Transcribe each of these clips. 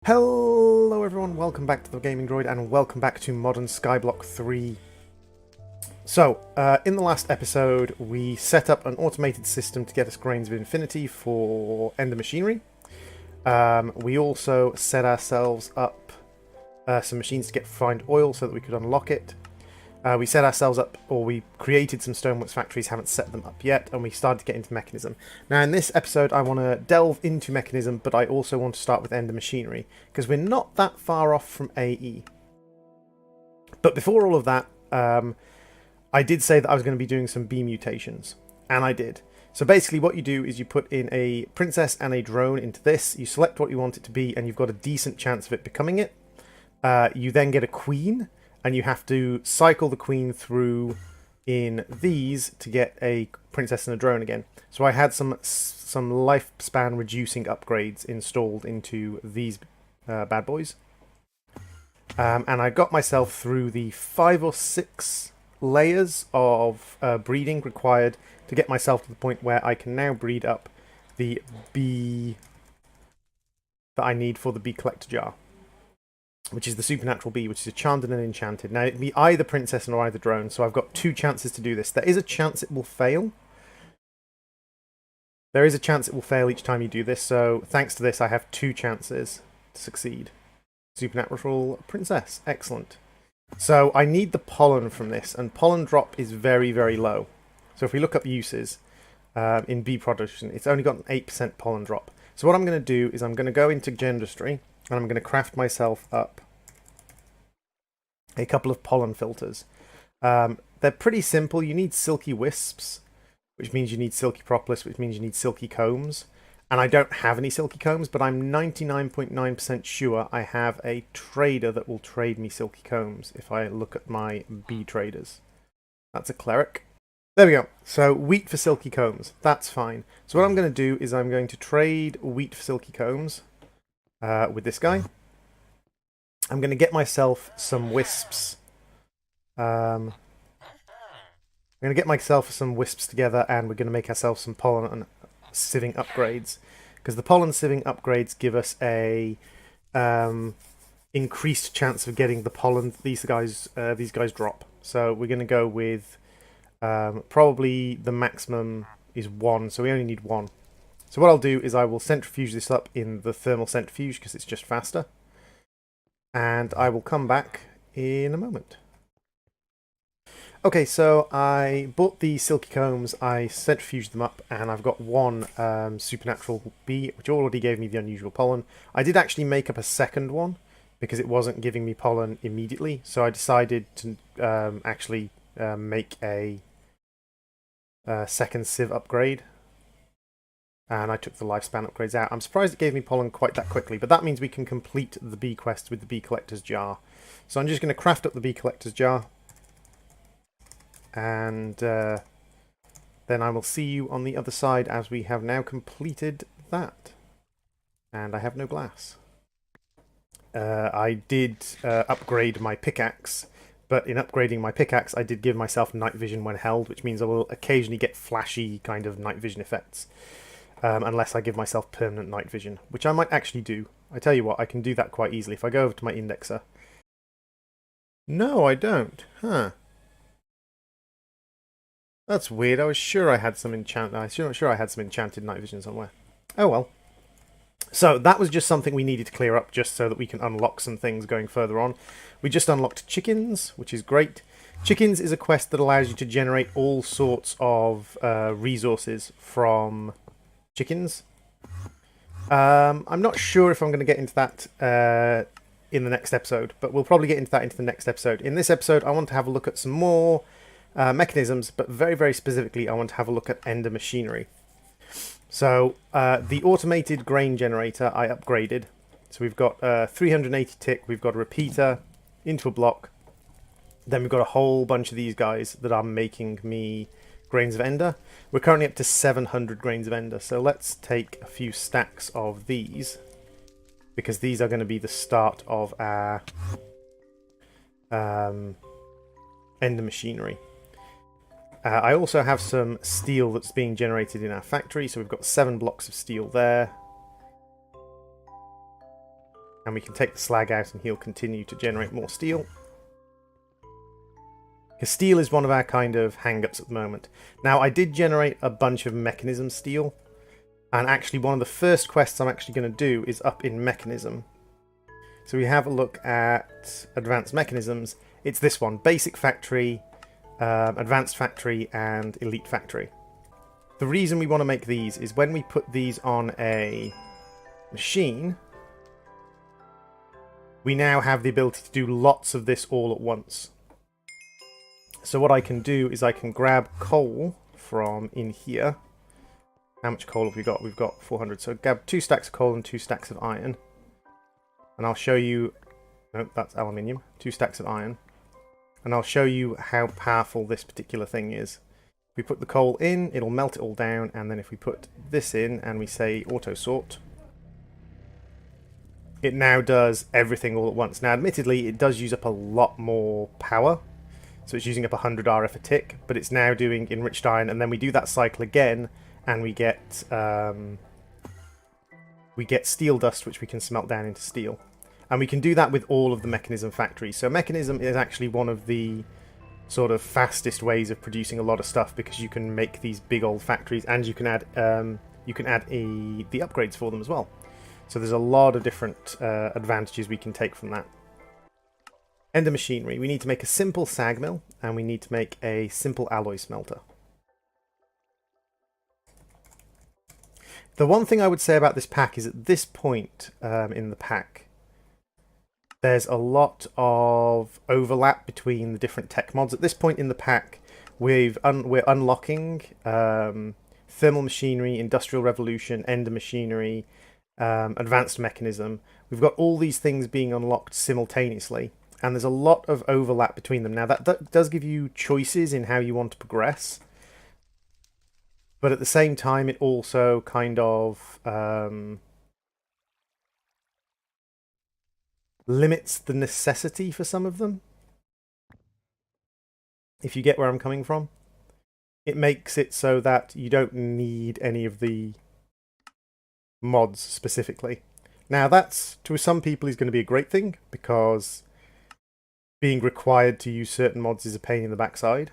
Hello everyone, welcome back to the Gaming Droid and welcome back to Modern Skyblock 3. So, in the last episode we set up an automated system to get us Grains of Infinity for Ender Machinery. We also set ourselves up some machines to get refined oil so that we could unlock it. We set ourselves up, or we created some stoneworks factories, haven't set them up yet, and we started to get into mechanism. Now in this episode I want to delve into mechanism, but I also want to start with Ender Machinery, because we're not that far off from AE. But before all of that, I did say that I was going to be doing some bee mutations, and I did. So basically what you do is you put in a princess and a drone into this, you select what you want it to be, and you've got a decent chance of it becoming it. You then get a queen, and you have to cycle the queen through in these to get a princess and a drone again. So I had some lifespan reducing upgrades installed into these bad boys. And I got myself through the 5 or 6 layers of breeding required to get myself to the point where I can now breed up the bee that I need for the bee collector jar, which is the supernatural bee, which is a charmed and an enchanted. Now, it can be either princess or either drone, so I've got 2 chances to do this. There is a chance it will fail. There is a chance it will fail each time you do this, so thanks to this, I have 2 chances to succeed. Supernatural princess. Excellent. So I need the pollen from this, and pollen drop is very, very low. So if we look up uses in bee production, it's only got an 8% pollen drop. So what I'm going to do is I'm going to go into Gendustry, and I'm going to craft myself up a couple of pollen filters. They're pretty simple. You need silky wisps, which means you need silky propolis, which means you need silky combs. And I don't have any silky combs, but I'm 99.9% sure I have a trader that will trade me silky combs if I look at my bee traders. That's a cleric. There we go. So wheat for silky combs. That's fine. So what I'm going to do is I'm going to trade wheat for silky combs with this guy. I'm going to get myself some wisps. I'm going to get myself some wisps together, and we're going to make ourselves some pollen and sieving upgrades, because the pollen sieving upgrades give us a increased chance of getting the pollen these guys drop. So we're going to go with probably the maximum is 1, so we only need 1. So what I'll do is I will centrifuge this up in the thermal centrifuge because it's just faster. And I will come back in a moment. Okay, so I bought the silky combs, I centrifuged them up, and I've got 1 supernatural bee, which already gave me the unusual pollen. I did actually make up a second one because it wasn't giving me pollen immediately, so I decided to actually make a second sieve upgrade. And I took the lifespan upgrades out. I'm surprised it gave me pollen quite that quickly, but that means we can complete the bee quest with the bee collector's jar. So I'm just going to craft up the bee collector's jar, and then I will see you on the other side as we have now completed that. And I have no glass. I did upgrade my pickaxe, but in upgrading my pickaxe I did give myself night vision when held, which means I will occasionally get flashy kind of night vision effects. Unless I give myself permanent night vision, which I might actually do. I tell you what, I can do that quite easily. If I go over to my indexer. No, I don't. Huh. That's weird. I was sure I had some sure I had some enchanted night vision somewhere. Oh well. So that was just something we needed to clear up just so that we can unlock some things going further on. We just unlocked chickens, which is great. Chickens is a quest that allows you to generate all sorts of resources from chickens. I'm not sure if I'm going to get into that in the next episode, but we'll probably get into that into the next episode. In this episode, I want to have a look at some more mechanisms, but very, very specifically, I want to have a look at Ender Machinery. So the automated grain generator I upgraded. So we've got 380 tick, we've got a repeater into a block. Then we've got a whole bunch of these guys that are making me grains of ender. We're currently up to 700 grains of ender, so let's take a few stacks of these, because these are going to be the start of our Ender Machinery. I also have some steel that's being generated in our factory, so we've got 7 blocks of steel there. And we can take the slag out and he'll continue to generate more steel. Because steel is one of our kind of hang-ups at the moment. Now, I did generate a bunch of mechanism steel. And actually, one of the first quests I'm actually going to do is up in mechanism. So we have a look at advanced mechanisms. It's this one, basic factory, advanced factory, and elite factory. The reason we want to make these is when we put these on a machine, we now have the ability to do lots of this all at once. So what I can do is I can grab coal from in here. How much coal have we got? We've got 400. So grab 2 stacks of coal and 2 stacks of iron. And I'll show you... Nope, that's aluminium. 2 stacks of iron. And I'll show you how powerful this particular thing is. If we put the coal in, it'll melt it all down. And then if we put this in and we say auto sort, it now does everything all at once. Now, admittedly, it does use up a lot more power. So it's using up 100 RF a tick, but it's now doing enriched iron, and then we do that cycle again, and we get steel dust, which we can smelt down into steel. And we can do that with all of the mechanism factories. So mechanism is actually one of the sort of fastest ways of producing a lot of stuff, because you can make these big old factories, and you can add the upgrades for them as well. So there's a lot of different advantages we can take from that. Ender machinery. We need to make a simple sag mill, and we need to make a simple alloy smelter. The one thing I would say about this pack is at this point in the pack, there's a lot of overlap between the different tech mods. At this point in the pack, we're unlocking thermal machinery, industrial revolution, ender machinery, advanced mechanism. We've got all these things being unlocked simultaneously. And there's a lot of overlap between them. Now, that does give you choices in how you want to progress. But at the same time, it also kind of limits the necessity for some of them. If you get where I'm coming from. It makes it so that you don't need any of the mods specifically. Now, that's, to some people, is going to be a great thing, because being required to use certain mods is a pain in the backside.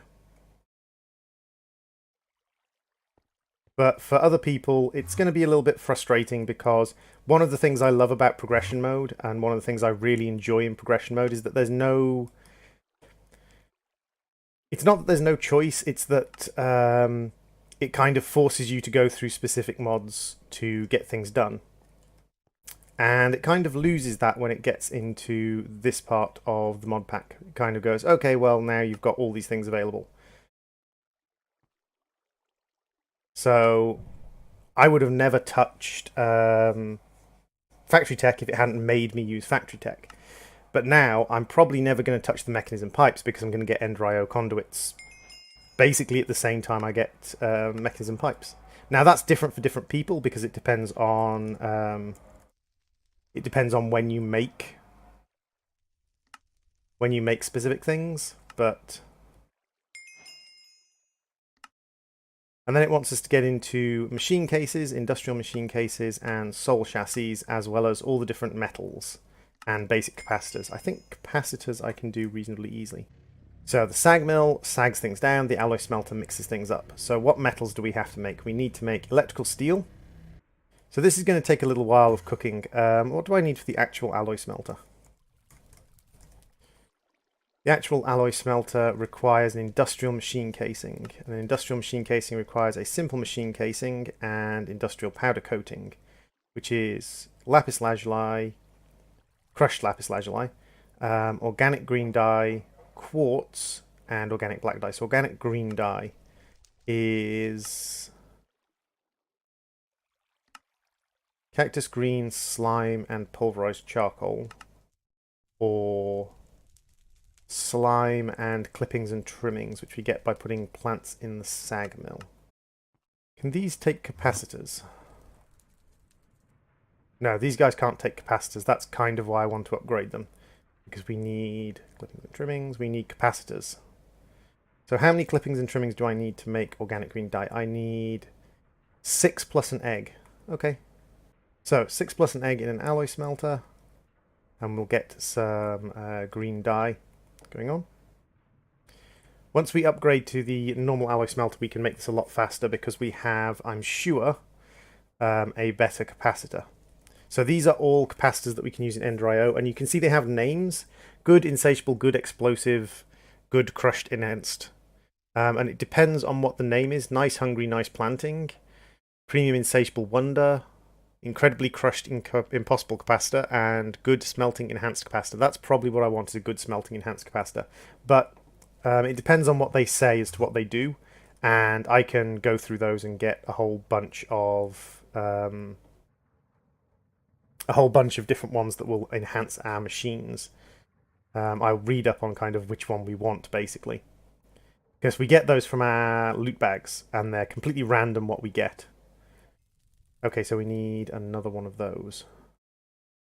But for other people, it's going to be a little bit frustrating, because one of the things I love about progression mode, and one of the things I really enjoy in progression mode, is that there's no... It's not that there's no choice, it's that it kind of forces you to go through specific mods to get things done. And it kind of loses that when it gets into this part of the mod pack. It kind of goes, okay, well, now you've got all these things available. So I would have never touched factory tech if it hadn't made me use factory tech. But now I'm probably never going to touch the mechanism pipes, because I'm going to get Ender IO conduits basically at the same time I get mechanism pipes. Now that's different for different people, because it depends on when you make specific things, but... And then it wants us to get into machine cases, industrial machine cases, and soul chassis, as well as all the different metals and basic capacitors. I think capacitors I can do reasonably easily. So the sag mill sags things down, the alloy smelter mixes things up. So what metals do we have to make? We need to make electrical steel. So this is going to take a little while of cooking. What do I need for the actual alloy smelter? The actual alloy smelter requires an industrial machine casing. And an industrial machine casing requires a simple machine casing and industrial powder coating, which is lapis lazuli, crushed lapis lazuli, organic green dye, quartz, and organic black dye. So organic green dye is cactus green, slime, and pulverized charcoal, or slime and clippings and trimmings, which we get by putting plants in the sag mill. Can these take capacitors? No, these guys can't take capacitors. That's kind of why I want to upgrade them, because we need clippings and trimmings, we need capacitors. So how many clippings and trimmings do I need to make organic green dye? I need 6 plus an egg. Okay. So 6 plus an egg in an alloy smelter. and we'll get some green dye going on. Once we upgrade to the normal alloy smelter, we can make this a lot faster because we have, I'm sure, a better capacitor. So these are all capacitors that we can use in Ender.io, and you can see they have names: good insatiable, good explosive, good crushed enhanced. And it depends on what the name is. Nice hungry, nice planting, premium insatiable wonder, incredibly crushed impossible capacitor, and good smelting enhanced capacitor. That's probably what I want, is a good smelting enhanced capacitor. But it depends on what they say as to what they do, and I can go through those and get a whole bunch of different ones that will enhance our machines. I'll read up on kind of which one we want, basically, because we get those from our loot bags, and they're completely random what we get. Okay, so we need another one of those.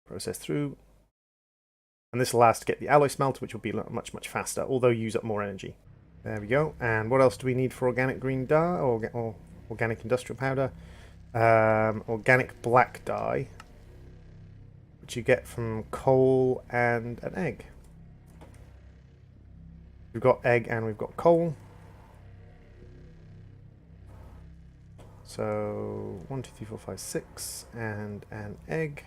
Process through. And this will allow us to get the alloy smelter, which will be much, much faster, although use up more energy. There we go. And what else do we need for organic green dye, or organic industrial powder? Organic black dye, which you get from coal and an egg. We've got egg and we've got coal. So 1, 2, 3, 4, 5, 6, and an egg.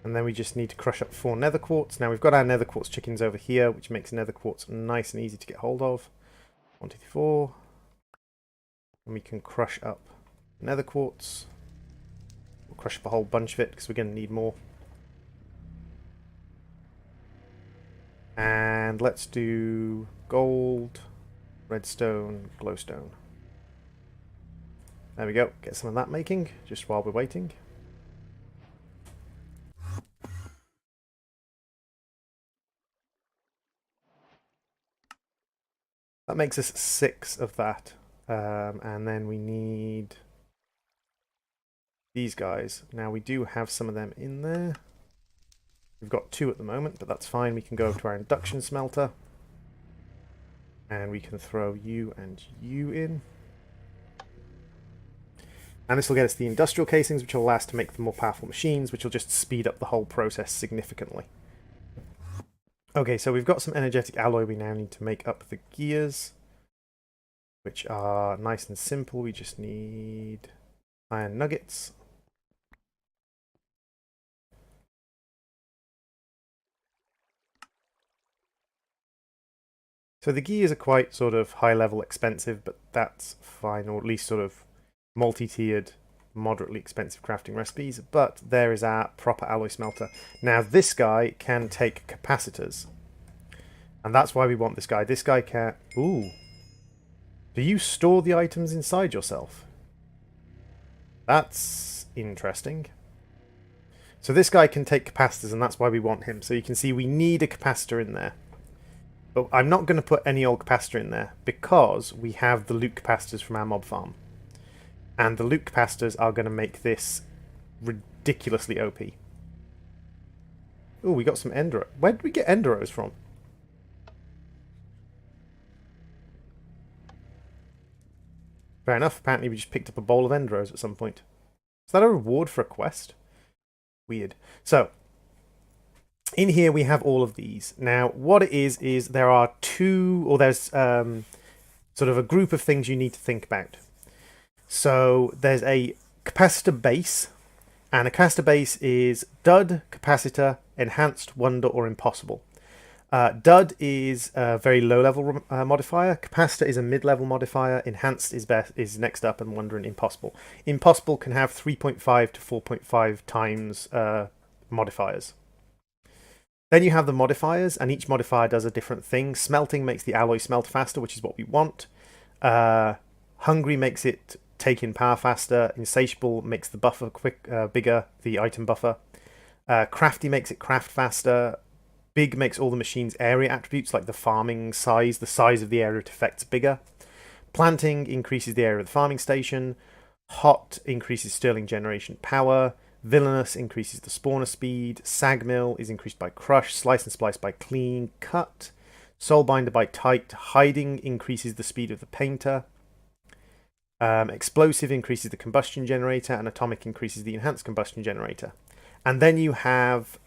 And then we just need to crush up 4 nether quartz. Now we've got our nether quartz chickens over here, which makes nether quartz nice and easy to get hold of. 1, 2, 3, 4. And we can crush up nether quartz. We'll crush up a whole bunch of it because we're going to need more. And let's do gold, redstone, glowstone. There we go. Get some of that making just while we're waiting. That makes us 6 of that. And then we need these guys. Now we do have some of them in there. We've got 2 at the moment, but that's fine. We can go over to our induction smelter. And we can throw you and you in. And this will get us the industrial casings, which will allow us to make the more powerful machines, which will just speed up the whole process significantly. Okay, so we've got some energetic alloy. We now need to make up the gears, which are nice and simple. We just need iron nuggets. So the gears are quite sort of high level expensive, but that's fine, or at least sort of multi-tiered, moderately expensive crafting recipes. But there is our proper alloy smelter. Now this guy can take capacitors, and that's why we want this guy. This guy can... Ooh. Do you store the items inside yourself? That's interesting. So this guy can take capacitors, and that's why we want him. So you can see we need a capacitor in there. But I'm not going to put any old capacitor in there because we have the loot capacitors from our mob farm. And the loot capacitors are going to make this ridiculously OP. Oh, we got some ender. Where did we get enderos from? Fair enough. Apparently we just picked up a bowl of enderos at some point. Is that a reward for a quest? Weird. So, in here we have all of these. Now, what it is there are there's sort of a group of things you need to think about. So there's a capacitor base, and a capacitor base is dud, capacitor, enhanced, wonder, or impossible. Dud is a very low-level modifier. Capacitor is a mid-level modifier. Enhanced is next up, and wonder and impossible. Impossible can have 3.5 to 4.5 times modifiers. Then you have the modifiers, and each modifier does a different thing. Smelting makes the alloy smelt faster, which is what we want. Hungry makes it take in power faster. Insatiable makes the buffer bigger, the item buffer. Crafty makes it craft faster. Big makes all the machine's area attributes, like the farming size. The size of the area it affects bigger. Planting increases the area of the farming station. Hot increases sterling generation power. Villainous increases the spawner speed. Sag mill is increased by crush. Slice and splice by clean. Cut. Soulbinder by Tight, hiding increases the speed of the painter. Explosive increases the combustion generator, and atomic increases the enhanced combustion generator. And then you have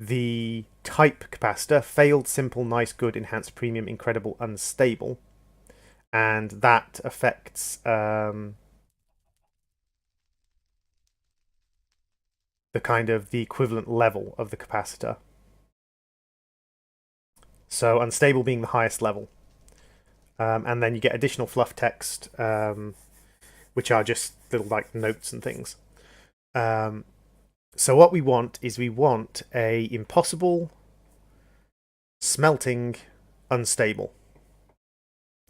the type capacitor: failed, simple, nice, good, enhanced, premium, incredible, unstable. And that affects the kind of the equivalent level of the capacitor. So unstable being the highest level. And then you get additional fluff text, which are just little like notes and things. So what we want is we want a impossible, smelting, unstable.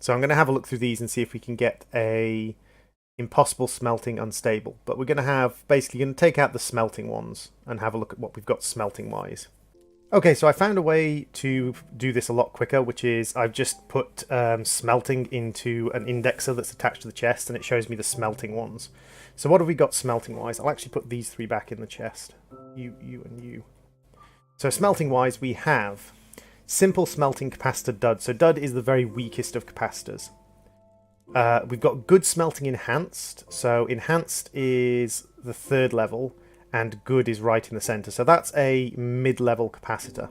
So I'm going to have a look through these and see if we can get a impossible, smelting, unstable. But we're going to have basically going to take out the smelting ones and have a look at what we've got smelting wise. Okay, so I found a way to do this a lot quicker, which is I've just put smelting into an indexer that's attached to the chest, and it shows me the smelting ones. So what have we got smelting-wise? I'll actually put these three back in the chest. You, and you. So smelting-wise, we have simple smelting capacitor dud. So dud is the very weakest of capacitors. We've got good smelting enhanced. So enhanced is the third level, and good is right in the center. So that's a mid-level capacitor.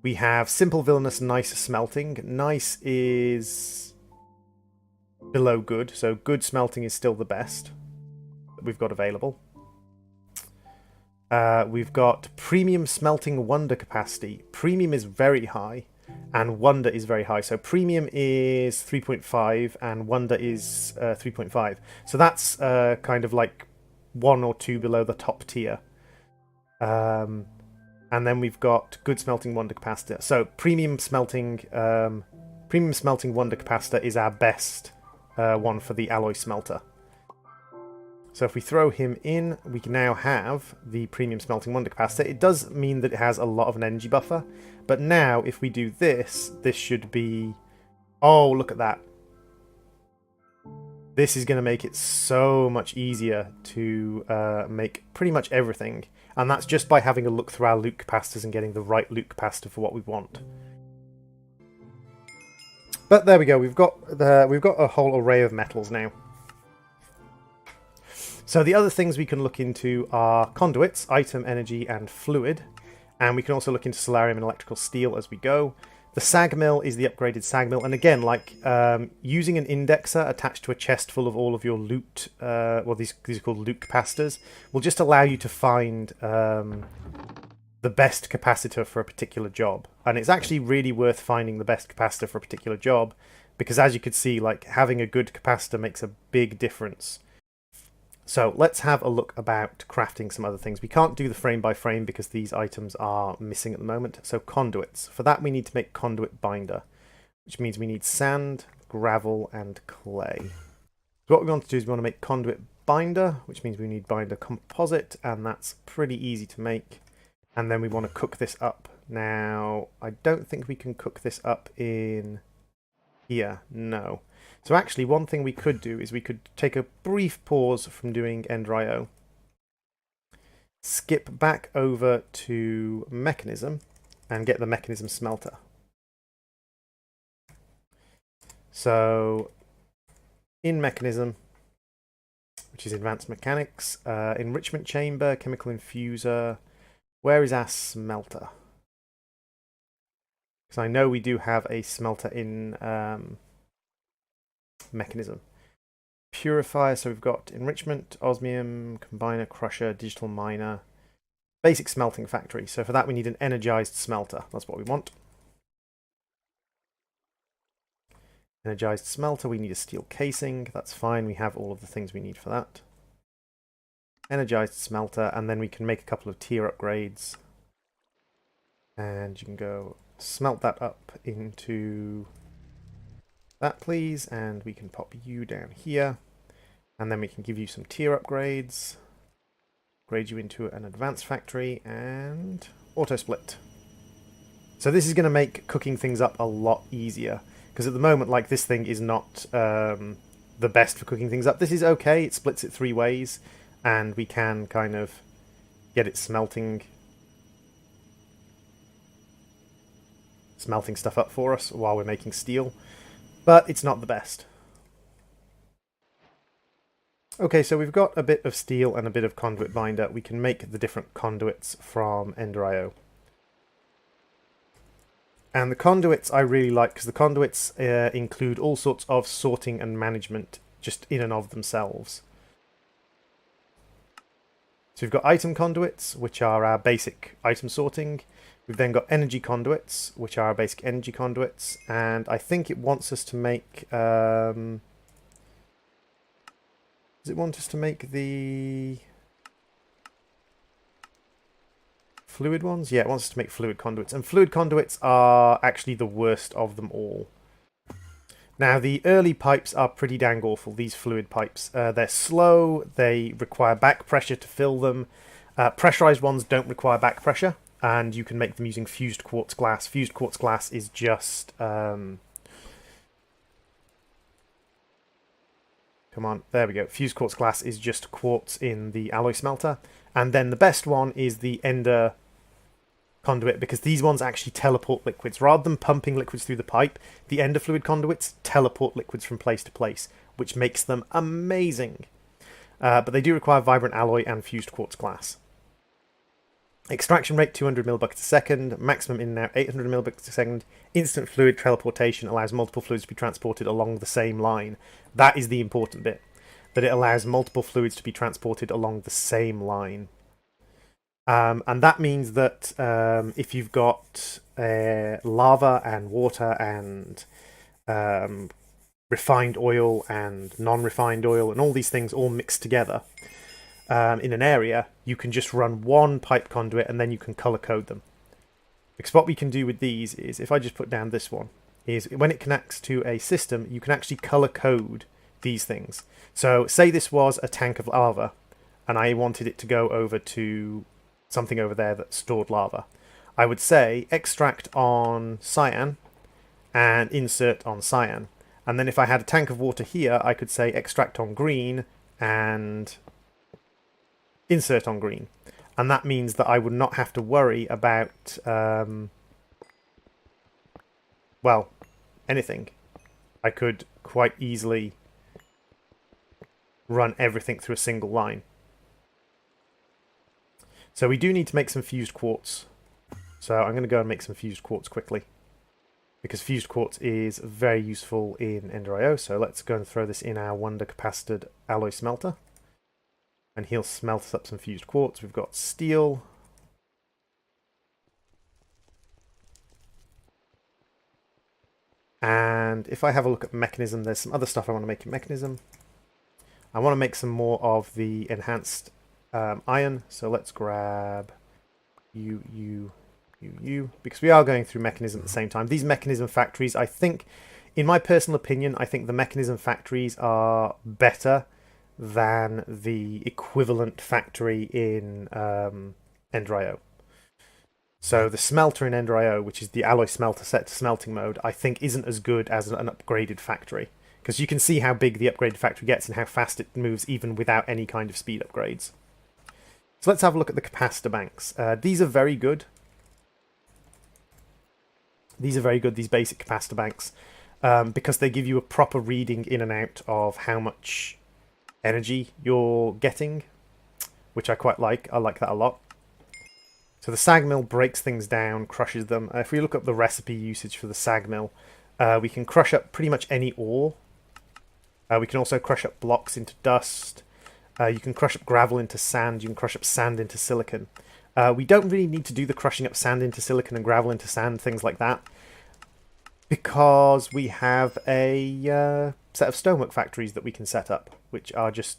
We have simple, villainous, nice smelting. Nice is below good, so good smelting is still the best that we've got available. We've got premium smelting wonder capacity. Premium is very high, and wonder is very high. So premium is 3.5 and wonder is 3.5. So that's kind of like 1 or 2 below the top tier. And then we've got good smelting wonder capacitor. So premium smelting wonder capacitor is our best one for the alloy smelter. So if we throw him in, we can now have the premium smelting wonder capacitor. It does mean that it has a lot of an energy buffer, but now if we do this, this should be... Oh, look at that. This is going to make it so much easier to make pretty much everything, and that's just by having a look through our loop capacitors and getting the right loop capacitor for what we want. But there we go, we've got a whole array of metals now. So the other things we can look into are conduits, item, energy, and fluid. And we can also look into solarium and electrical steel as we go. The sag mill is the upgraded sag mill. And again, like using an indexer attached to a chest full of all of your loot, well, these are called loot capacitors, will just allow you to find the best capacitor for a particular job. And it's actually really worth finding the best capacitor for a particular job, because as you could see, like having a good capacitor makes a big difference. So let's have a look about crafting some other things. We can't do the frame by frame because these items are missing at the moment. So conduits. For that we need to make conduit binder, which means we need sand, gravel, and clay. So what we want to do is we want to make conduit binder, which means we need binder composite, and that's pretty easy to make. And then we want to cook this up. Now, I don't think we can cook this up in here. No. So actually, one thing we could do is we could take a brief pause from doing Ender.io, skip back over to mechanism, and get the mechanism smelter. So in mechanism, which is advanced mechanics, enrichment chamber, chemical infuser, where is our smelter? Because I know we do have a smelter in mechanism. Purifier, so we've got enrichment, osmium, combiner, crusher, digital miner, basic smelting factory. So for that we need an energized smelter. That's what we want. Energized smelter, we need a steel casing. That's fine, we have all of the things we need for that. Energized smelter, and then we can make a couple of tier upgrades. And you can go smelt that up into that, please, and we can pop you down here, and then we can give you some tier upgrades, grade you into an advanced factory, and auto split. So this is going to make cooking things up a lot easier, because at the moment, like, this thing is not the best for cooking things up. This is okay, it splits it 3 ways, and we can kind of get it smelting smelting stuff up for us while we're making steel, but it's not the best. Okay, so we've got a bit of steel and a bit of conduit binder. We can make the different conduits from Ender.io. And the conduits I really like, because the conduits include all sorts of sorting and management just in and of themselves. So we've got item conduits, which are our basic item sorting. We've then got energy conduits, which are our basic energy conduits. And I think it wants us to make... does it want us to make the fluid ones? Yeah, it wants us to make fluid conduits. And fluid conduits are actually the worst of them all. Now, the early pipes are pretty dang awful, these fluid pipes. They're slow, they require back pressure to fill them. Pressurized ones don't require back pressure, and you can make them using fused quartz glass. Fused quartz glass is just... come on, there we go. Fused quartz glass is just quartz in the alloy smelter. And then the best one is the Ender conduit, because these ones actually teleport liquids. Rather than pumping liquids through the pipe, the Ender fluid conduits teleport liquids from place to place, which makes them amazing. But they do require vibrant alloy and fused quartz glass. Extraction rate 200 millibuckets a second, maximum in and out 800 millibuckets a second. Instant fluid teleportation allows multiple fluids to be transported along the same line. That is the important bit, that it allows multiple fluids to be transported along the same line. And that means that if you've got lava and water and refined oil and non-refined oil and all these things all mixed together in an area, you can just run one pipe conduit and then you can color code them. Because what we can do with these is, if I just put down this one, is when it connects to a system, you can actually color code these things. So say this was a tank of lava and I wanted it to go over to something over there that stored lava. I would say extract on cyan and insert on cyan. And then if I had a tank of water here, I could say extract on green and insert on green. And that means that I would not have to worry about, well, anything. I could quite easily run everything through a single line. So we do need to make some fused quartz. So I'm going to go and make some fused quartz quickly, because fused quartz is very useful in Ender.io. So let's go and throw this in our wonder capacited alloy smelter. And he'll smelt us up some fused quartz. We've got steel. And if I have a look at mechanism, there's some other stuff I want to make in mechanism. I want to make some more of the enhanced iron, so let's grab you, because we are going through mechanism at the same time. These mechanism factories, I think, in my personal opinion, I think the mechanism factories are better than the equivalent factory in Ender.io. So the smelter in Ender.io, which is the alloy smelter set to smelting mode, I think isn't as good as an upgraded factory, because you can see how big the upgraded factory gets and how fast it moves even without any kind of speed upgrades. So let's have a look at the capacitor banks. These are very good. These are very good, these basic capacitor banks, because they give you a proper reading in and out of how much energy you're getting, which I quite like. I like that a lot. So the sag mill breaks things down, crushes them. If we look up the recipe usage for the sag mill, we can crush up pretty much any ore. We can also crush up blocks into dust. You can crush up gravel into sand. You can crush up sand into silicon. We don't really need to do the crushing up sand into silicon and gravel into sand, things like that, because we have a set of stonework factories that we can set up, which are just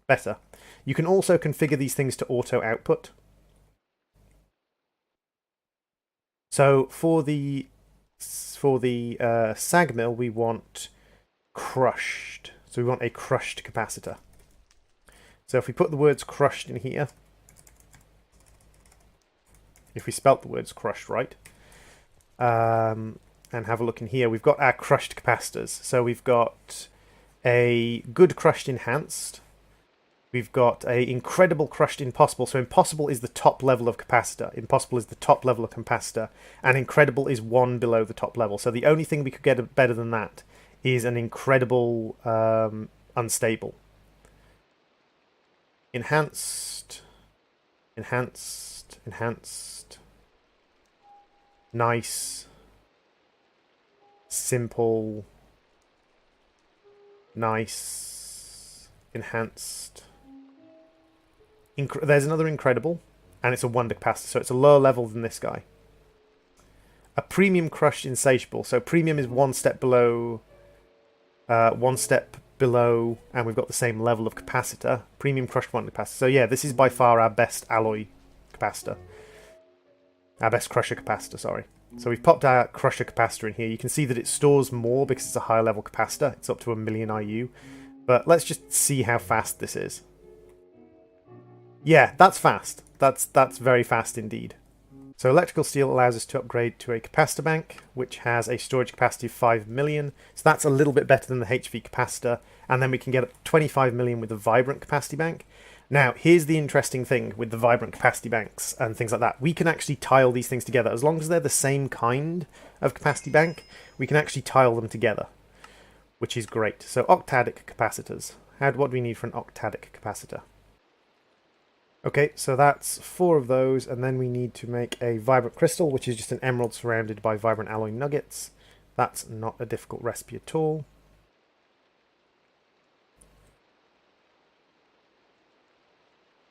better. You can also configure these things to auto output. So for the sag mill, we want crushed. So we want a crushed capacitor. So if we put the words crushed in here, if we spelt the words crushed right, and have a look in here, we've got our crushed capacitors. So we've got a good crushed enhanced, We've got a incredible crushed impossible. So impossible is the top level of capacitor. Impossible is the top level of capacitor. And incredible is one below the top level. So the only thing we could get better than that is an incredible unstable. Enhanced. Enhanced. Enhanced. Nice. Simple. Nice. Enhanced. There's another incredible, and it's a wonder capacitor, so it's a lower level than this guy. A premium crushed insatiable. So premium is one step below, and we've got the same level of capacitor. Premium crushed wonder capacitor. So yeah, this is by far our best alloy capacitor. Our best crusher capacitor, sorry. So we've popped our crusher capacitor in here. You can see that it stores more because it's a higher level capacitor. It's up to 1,000,000 IU. But let's just see how fast this is. Yeah, that's fast. That's very fast indeed. So electrical steel allows us to upgrade to a capacitor bank, which has a storage capacity of 5 million. So that's a little bit better than the HV capacitor. And then we can get up to 25 million with the vibrant capacity bank. Now, here's the interesting thing with the vibrant capacity banks and things like that. We can actually tile these things together. As long as they're the same kind of capacity bank, we can actually tile them together, which is great. So octadic capacitors. What do we need for an octadic capacitor? Okay, so that's 4 of those, and then we need to make a vibrant crystal, which is just an emerald surrounded by vibrant alloy nuggets. That's not a difficult recipe at all.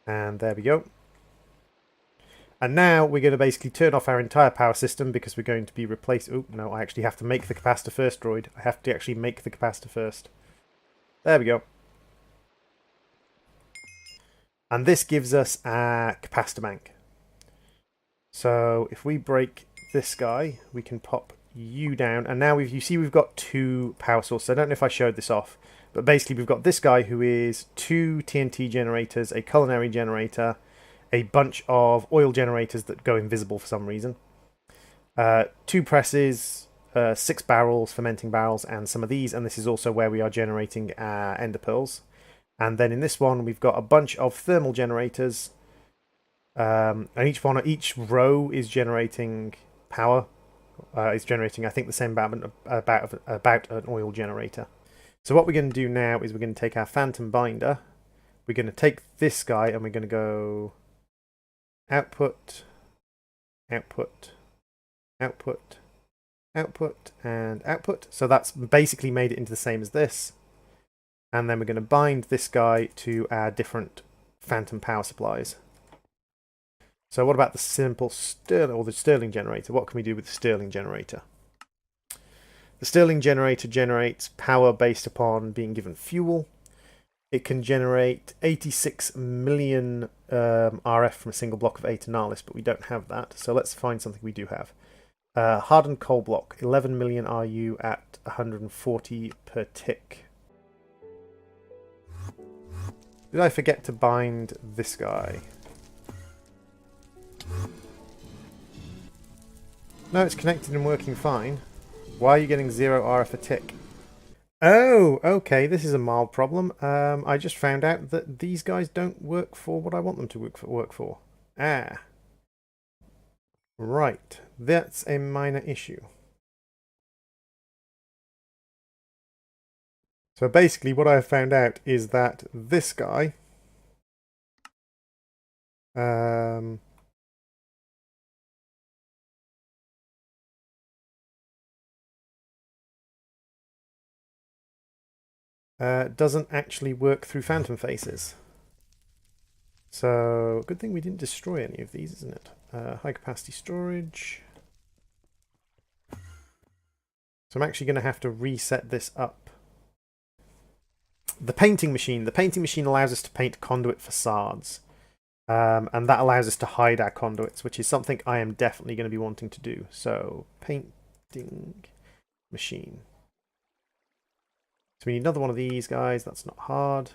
And there we go. And now we're going to basically turn off our entire power system because we're going to be replaced. Oh, no, I actually have to make the capacitor first, droid. I have to actually make the capacitor first. There we go. And this gives us our capacitor bank. So if we break this guy, we can pop you down. And now you see we've got 2 power sources. I don't know if I showed this off, but basically we've got this guy who is 2 TNT generators, a culinary generator, a bunch of oil generators that go invisible for some reason, 2 presses, 6 barrels, fermenting barrels, and some of these. And this is also where we are generating our ender pearls. And then in this one, we've got a bunch of thermal generators, and each row is generating power. It's generating, I think, the same about an oil generator. So what we're going to do now is we're going to take our phantom binder. We're going to take this guy and we're going to go output, output, output, output, and output. So that's basically made it into the same as this. And then we're going to bind this guy to our different phantom power supplies. So what about the simple Stirling, or the Stirling generator? What can we do with the Stirling generator? The Stirling generator generates power based upon being given fuel. It can generate 86 million RF from a single block of Aeternalis, but we don't have that. So let's find something we do have. Hardened coal block, 11 million RU at 140 per tick. Did I forget to bind this guy? No, it's connected and working fine. Why are you getting 0 RF a tick? Oh, okay, this is a mild problem. I just found out that these guys don't work for what I want them to work for. Ah. Right, that's a minor issue. So basically what I have found out is that this guy doesn't actually work through phantom faces. So good thing we didn't destroy any of these, isn't it? High capacity storage. So I'm actually going to have to reset this up. The painting machine. The painting machine allows us to paint conduit facades. And that allows us to hide our conduits, which is something I am definitely going to be wanting to do. So, painting machine. So we need another one of these guys. That's not hard.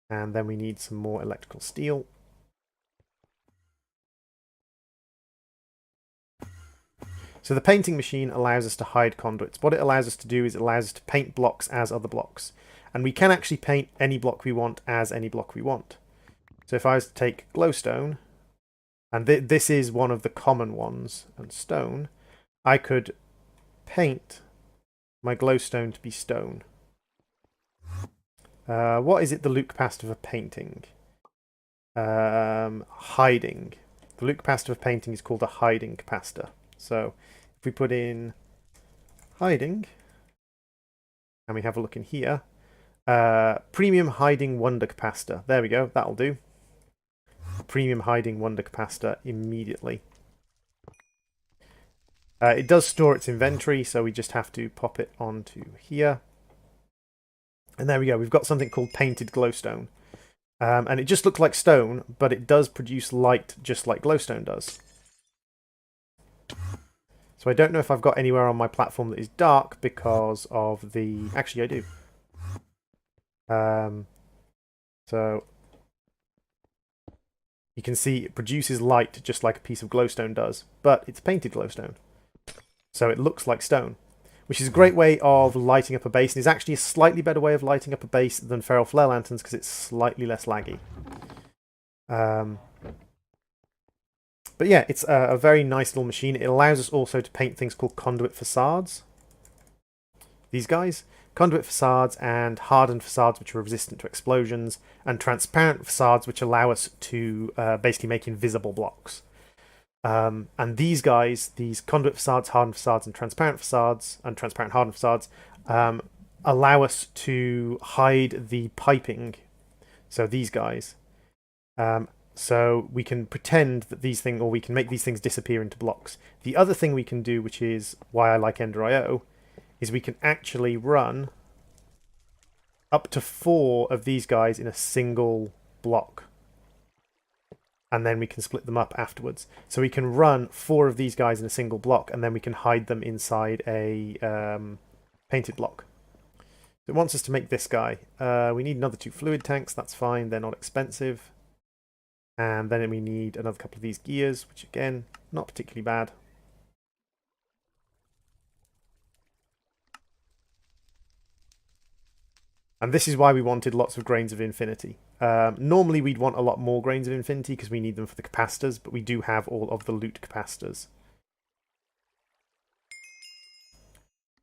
And then we need some more electrical steel. So the painting machine allows us to hide conduits. What it allows us to do is it allows us to paint blocks as other blocks. And we can actually paint any block we want as any block we want. So if I was to take glowstone, and this is one of the common ones, and stone, I could paint my glowstone to be stone. What is it the loot capacity of painting? Hiding. The loot capacitor of painting is called a hiding capacitor. So if we put in hiding, and we have a look in here, premium hiding wonder capacitor. There we go, that'll do. Premium hiding wonder capacitor immediately. It does store its inventory, so we just have to pop it onto here. And there we go, we've got something called painted glowstone. And it just looks like stone, but it does produce light just like glowstone does. So I don't know if I've got anywhere on my platform that is dark because of the... Actually, I do. So you can see it produces light just like a piece of glowstone does, but it's painted glowstone. So it looks like stone, which is a great way of lighting up a base, and is actually a slightly better way of lighting up a base than feral flare lanterns because it's slightly less laggy. But yeah, it's a very nice little machine. It allows us also to paint things called conduit facades. These guys. Conduit facades and hardened facades which are resistant to explosions, and transparent facades which allow us to basically make invisible blocks. And these guys, these conduit facades, hardened facades, and transparent hardened facades, allow us to hide the piping. So these guys. So we can pretend that these things, or we can make these things disappear into blocks. The other thing we can do, which is why I like Ender.io, is we can actually run up to 4 of these guys in a single block. And then we can split them up afterwards. So we can run 4 of these guys in a single block, and then we can hide them inside a painted block. So it wants us to make this guy. We need another 2 fluid tanks, that's fine, they're not expensive. And then we need another couple of these gears, which again, not particularly bad. And this is why we wanted lots of grains of infinity. Normally we'd want a lot more grains of infinity because we need them for the capacitors, but we do have all of the loot capacitors.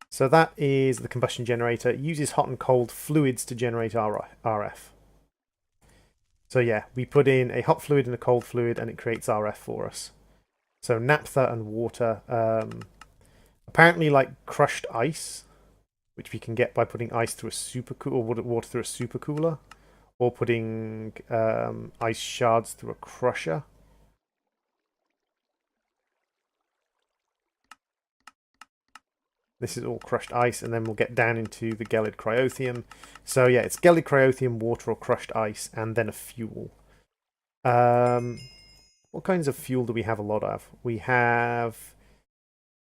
So that is the combustion generator. It uses hot and cold fluids to generate RF. So yeah, we put in a hot fluid and a cold fluid and it creates RF for us. So naphtha and water. Apparently like crushed ice, which we can get by putting ice through a supercooler, or water through a supercooler, or putting ice shards through a crusher. This is all crushed ice, and then we'll get down into the gelid cryotheum. So yeah, it's gelid cryotheum, water, or crushed ice, and then a fuel. What kinds of fuel do we have a lot of? We have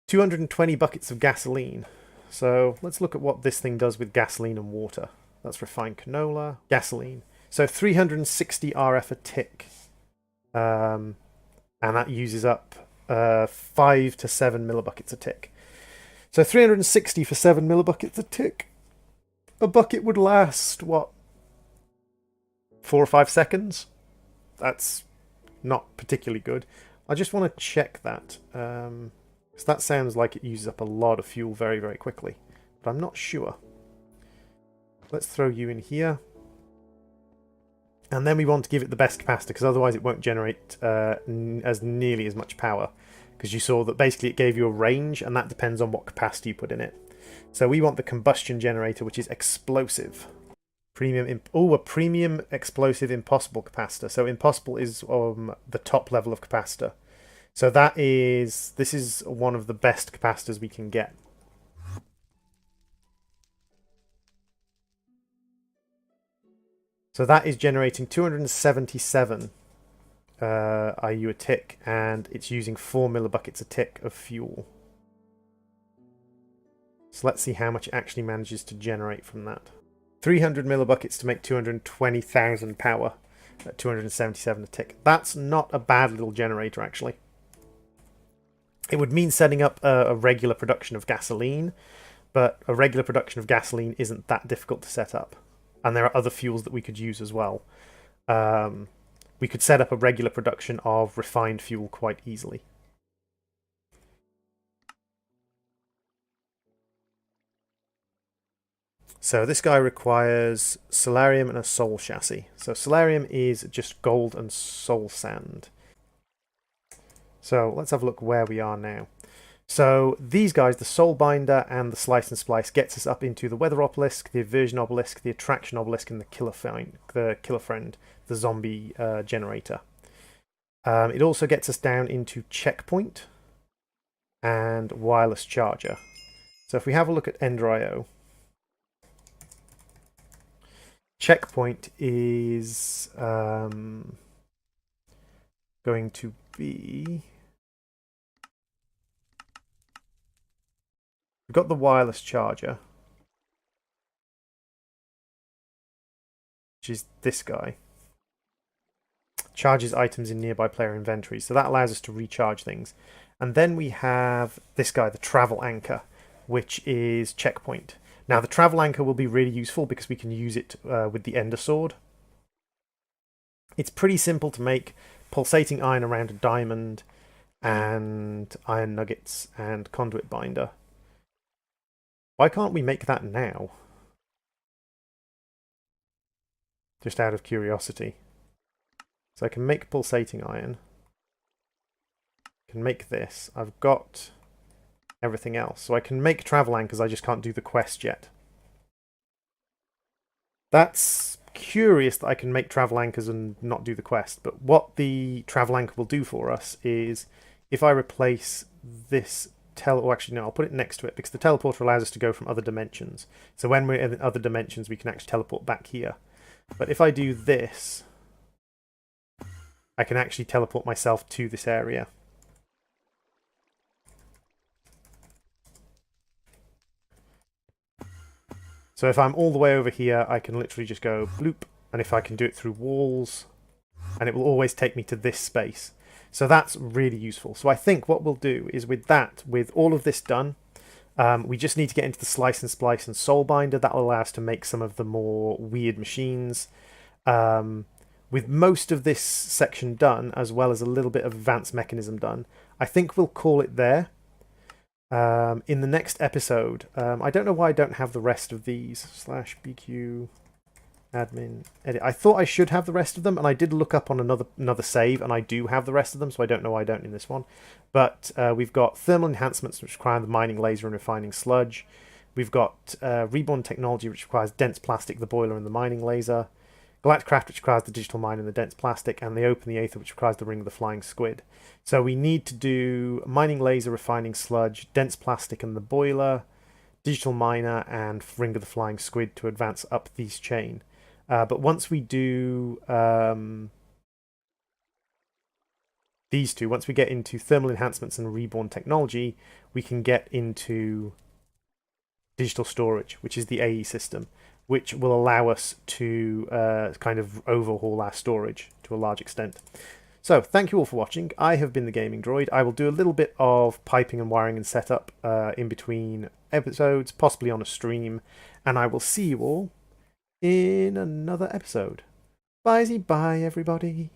220 buckets of gasoline. So let's look at what this thing does with gasoline and water. That's refined canola, gasoline. So 360 RF a tick. And that uses up 5 to 7 millibuckets a tick. So 360 for 7 millibuckets a tick. A bucket would last, what, 4 or 5 seconds? That's not particularly good. I just want to check that. Because that sounds like it uses up a lot of fuel very, very quickly. But I'm not sure. Let's throw you in here. And then we want to give it the best capacitor, because otherwise it won't generate as nearly as much power. Because you saw that basically it gave you a range, and that depends on what capacity you put in it. So we want the combustion generator, which is explosive. A premium explosive impossible capacitor. So impossible is the top level of capacitor. So this is one of the best capacitors we can get. So that is generating 277 IU a tick, and it's using 4 millibuckets a tick of fuel. So let's see how much it actually manages to generate from that. 300 millibuckets to make 220,000 power at 277 a tick. That's not a bad little generator, actually. It would mean setting up a regular production of gasoline, but a regular production of gasoline isn't that difficult to set up. And there are other fuels that we could use as well. We could set up a regular production of refined fuel quite easily. So this guy requires Solarium and a Soul chassis. So Solarium is just gold and soul sand. So let's have a look where we are now. So these guys, the Soul Binder and the Slice and Splice, gets us up into the Weather Obelisk, the Aversion Obelisk, the Attraction Obelisk, and the Killer Friend, the zombie generator. It also gets us down into Checkpoint and Wireless Charger. So if we have a look at Ender.io, Checkpoint is going to be... We've got the wireless charger, which is this guy. Charges items in nearby player inventories, so that allows us to recharge things. And then we have this guy, the Travel Anchor, which is Checkpoint. Now, the Travel Anchor will be really useful because we can use it with the Ender Sword. It's pretty simple to make: pulsating iron around a diamond, and iron nuggets, and conduit binder. Why can't we make that now? Just out of curiosity. So I can make pulsating iron. I can make this. I've got everything else. So I can make travel anchors, I just can't do the quest yet. That's curious that I can make travel anchors and not do the quest. But what the travel anchor will do for us is, if I replace this actually no, I'll put it next to it, because the teleporter allows us to go from other dimensions. So when we're in other dimensions, we can actually teleport back here. But if I do this, I can actually teleport myself to this area. So if I'm all the way over here, I can literally just go bloop, and if I can do it through walls, and it will always take me to this space. So that's really useful. So I think what we'll do is, with that, with all of this done, we just need to get into the Slice and Splice and Soul Binder. That will allow us to make some of the more weird machines. With most of this section done, as well as a little bit of advanced mechanism done, I think we'll call it there. In the next episode, I don't know why I don't have the rest of these. /BQ admin edit. I thought I should have the rest of them, and I did look up on another save, and I do have the rest of them, so I don't know why I don't in this one. But we've got thermal enhancements, which require the mining laser and refining sludge. We've got reborn technology, which requires dense plastic, the boiler, and the mining laser. Galacticraft, which requires the digital mine and the dense plastic, and the open the aether, which requires the ring of the flying squid. So we need to do mining laser, refining sludge, dense plastic, and the boiler, digital miner, and ring of the flying squid to advance up these chain. But once we do these two, once we get into thermal enhancements and reborn technology, we can get into digital storage, which is the AE system, which will allow us to kind of overhaul our storage to a large extent. So, thank you all for watching. I have been the Gaming Droid. I will do a little bit of piping and wiring and setup in between episodes, possibly on a stream, and I will see you all in another episode. Bye, everybody.